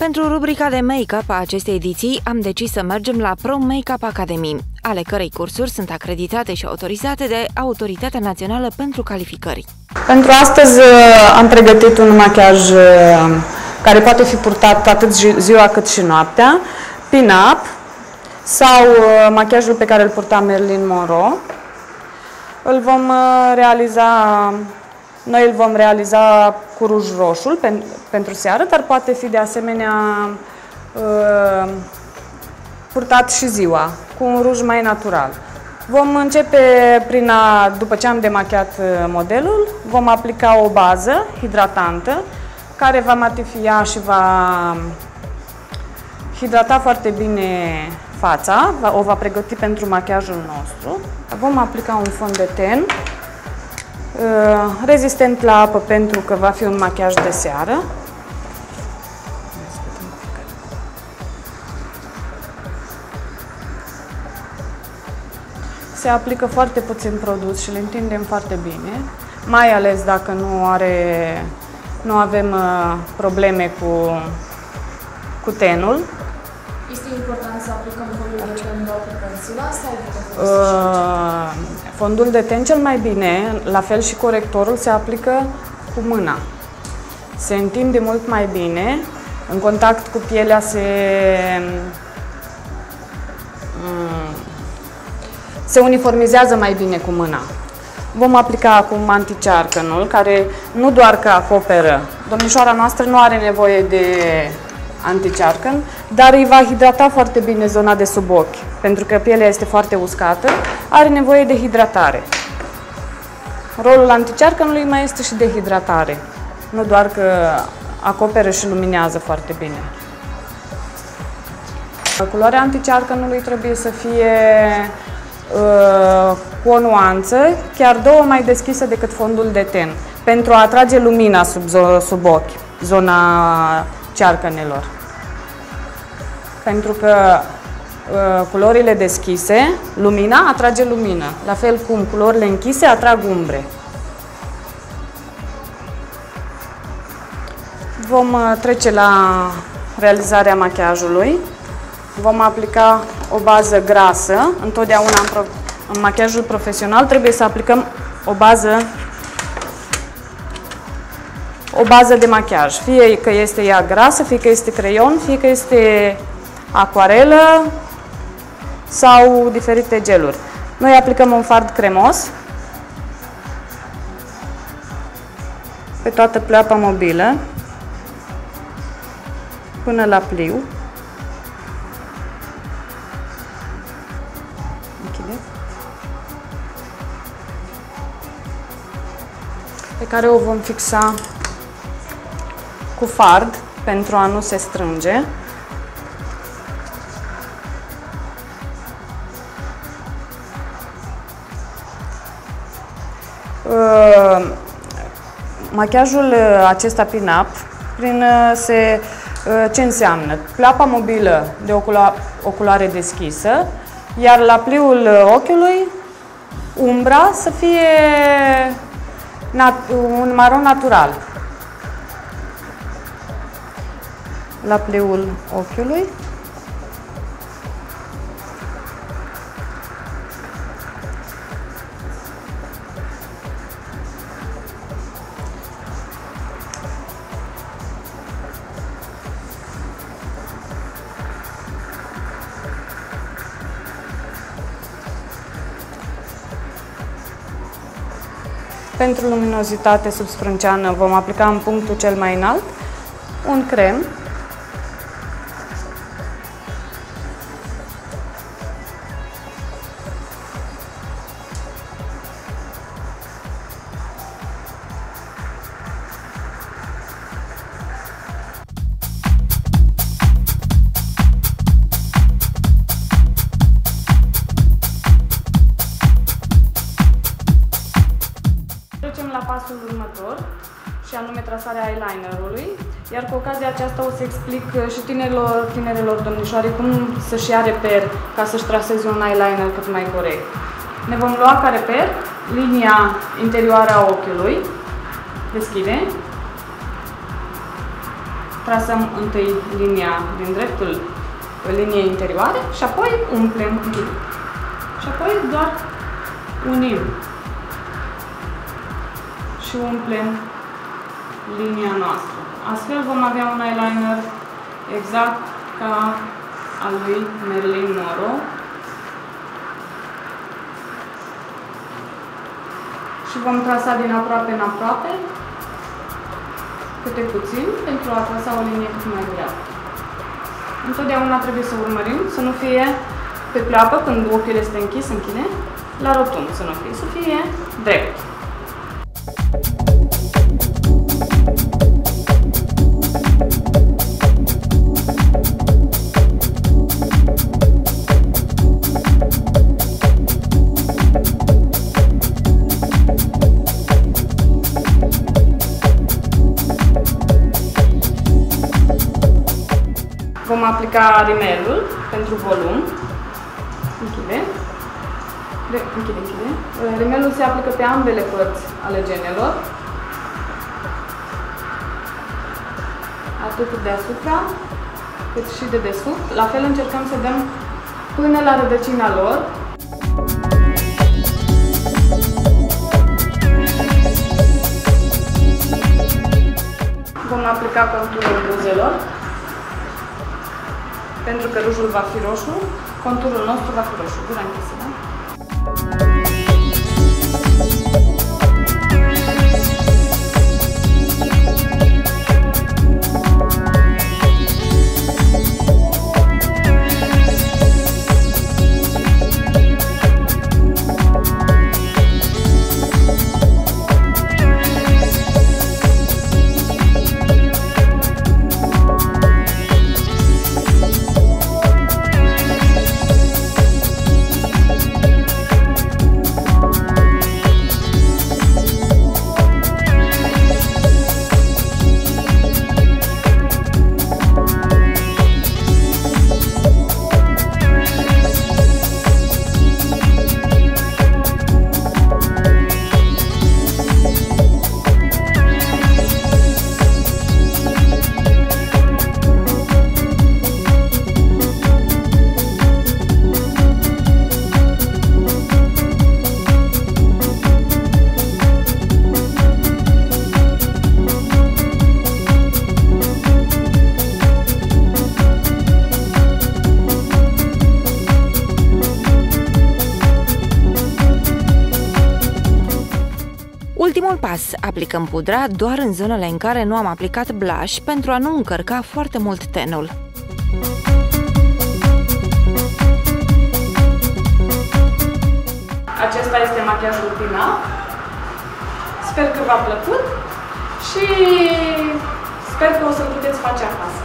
Pentru rubrica de make-up a acestei ediții am decis să mergem la Pro Make-up Academy, ale cărei cursuri sunt acreditate și autorizate de Autoritatea Națională pentru Calificări. Pentru astăzi am pregătit un machiaj care poate fi purtat atât ziua cât și noaptea, pin-up sau machiajul pe care îl purta Marilyn Monroe. Noi îl vom realiza cu ruj roșu pentru seară, dar poate fi de asemenea purtat și ziua, cu un ruj mai natural. Vom începe după ce am demachiat modelul, vom aplica o bază hidratantă care va matifia și va hidrata foarte bine fața, o va pregăti pentru machiajul nostru. Vom aplica un fond de ten rezistent la apă pentru că va fi un machiaj de seară. Se aplică foarte puțin produs și le întindem foarte bine, mai ales dacă nu avem probleme cu tenul. Este important să aplicăm fondul de ten doar pe pensila sau fondul de ten cel mai bine, la fel și corectorul, se aplică cu mâna. Se întinde mult mai bine, în contact cu pielea se uniformizează mai bine cu mâna. Vom aplica acum anticearcănul, care nu doar că acoperă. Domnișoara noastră nu are nevoie de anticearcăn, dar îi va hidrata foarte bine zona de sub ochi, pentru că pielea este foarte uscată, are nevoie de hidratare. Rolul anticearcănului mai este și de hidratare, nu doar că acoperă și luminează foarte bine. Culoarea anticearcănului trebuie să fie cu o nuanță, chiar două mai deschisă decât fondul de ten, pentru a atrage lumina sub ochi, zona cearcănelor. Pentru că culorile deschise, lumina atrage lumină, la fel cum culorile închise atrag umbre. Vom trece la realizarea machiajului. Vom aplica o bază grasă. Întotdeauna în machiajul profesional trebuie să aplicăm o bază de machiaj. Fie că este ea grasă, fie că este creion, fie că este acuarelă sau diferite geluri. Noi aplicăm un fard cremos pe toată pleoapa mobilă până la pliu. Pe care o vom fixa cu fard pentru a nu se strânge. Machiajul acesta pin-up, ce înseamnă? Pleoapa mobilă de o culoare deschisă, iar la pliul ochiului umbra să fie un maron natural. La pliul ochiului. Pentru luminozitate sub sprânceană vom aplica în punctul cel mai înalt un crem. Trecem la pasul următor, și anume trasarea eyelinerului, iar cu ocazia aceasta o să explic și tinerelor domnișoare cum să-și ia reper ca să-și traseze un eyeliner cât mai corect. Ne vom lua ca reper linia interioară a ochiului, deschide, trasăm întâi linia din dreptul liniei interioare și apoi umplem, și apoi doar unim și umplem linia noastră. Astfel vom avea un eyeliner exact ca al lui Marilyn Monroe. Și vom trasa din aproape în aproape, câte puțin, pentru a trasa o linie cât mai dreaptă. Întotdeauna trebuie să urmărim să nu fie pe pleoapă, când ochiul este închis, închide, la rotund să nu fie, să fie drept. Vom aplica rimelul pentru volum. Închide. Rimelul se aplică pe ambele părți ale genelor. Atât deasupra, cât și de desubt. La fel încercăm să dăm până la rădăcina lor. Vom aplica conturul buzelor. Pentru că rujul va fi roșu, conturul nostru va fi roșu. Gura închisă, da? Ultimul pas, aplicăm pudra doar în zonele în care nu am aplicat blush pentru a nu încărca foarte mult tenul. Acesta este machiajul final. Sper că v-a plăcut și sper că o să-l puteți face acasă.